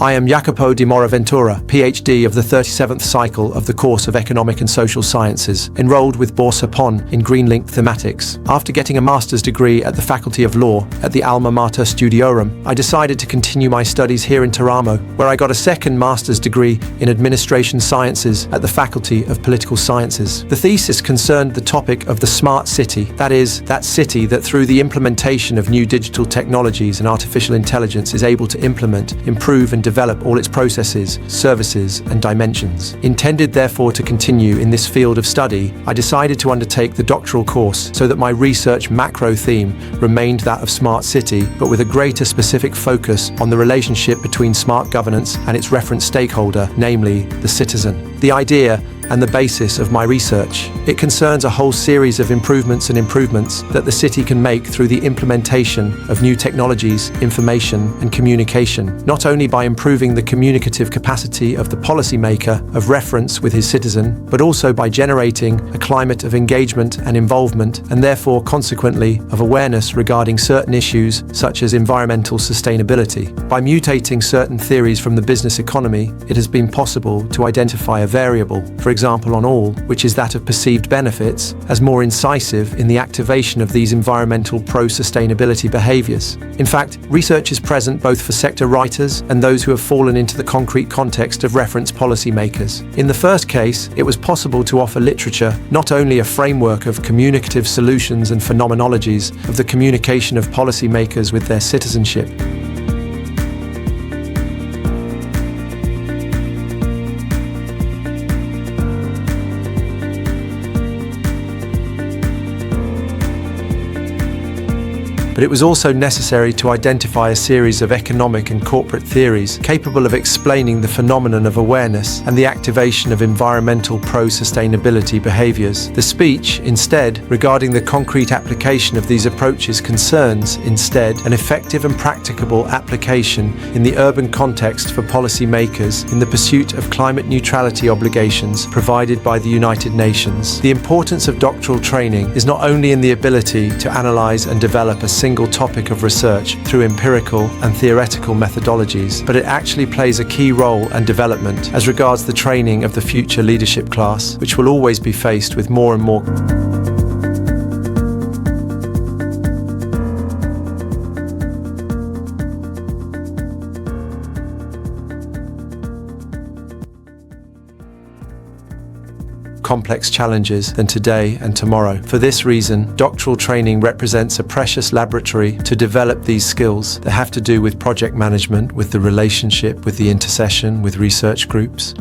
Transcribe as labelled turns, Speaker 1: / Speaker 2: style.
Speaker 1: I am Jacopo di Moraventura, PhD of the 37th cycle of the course of Economic and Social Sciences, enrolled with Borsa PON in Greenlink Thematics. After getting a master's degree at the Faculty of Law at the Alma Mater Studiorum, I decided to continue my studies here in Teramo, where I got a second master's degree in Administration Sciences at the Faculty of Political Sciences. The thesis concerned the topic of the smart city, that is, that city that through the implementation of new digital technologies and artificial intelligence is able to implement, improve and develop all its processes, services and dimensions. Intended therefore to continue in this field of study, I decided to undertake the doctoral course so that my research macro theme remained that of smart city, but with a greater specific focus on the relationship between smart governance and its reference stakeholder, namely the citizen. The idea and the basis of my research. It concerns a whole series of improvements that the city can make through the implementation of new technologies, information and communication, not only by improving the communicative capacity of the policymaker of reference with his citizen, but also by generating a climate of engagement and involvement, and therefore consequently of awareness regarding certain issues such as environmental sustainability. By mutating certain theories from the business economy, it has been possible to identify a variable, for example on all, which is that of perceived benefits, as more incisive in the activation of these environmental pro-sustainability behaviours. In fact, research is present both for sector writers and those who have fallen into the concrete context of reference policymakers. In the first case, it was possible to offer literature not only a framework of communicative solutions and phenomenologies of the communication of policymakers with their citizenship, but it was also necessary to identify a series of economic and corporate theories capable of explaining the phenomenon of awareness and the activation of environmental pro-sustainability behaviours. The speech, instead, regarding the concrete application of these approaches concerns, instead, an effective and practicable application in the urban context for policymakers in the pursuit of climate neutrality obligations provided by the United Nations. The importance of doctoral training is not only in the ability to analyse and develop a single topic of research through empirical and theoretical methodologies, but it actually plays a key role and development as regards the training of the future leadership class, which will always be faced with more and more complex challenges than today and tomorrow. For this reason, doctoral training represents a precious laboratory to develop these skills that have to do with project management, with the relationship, with the intercession, with research groups.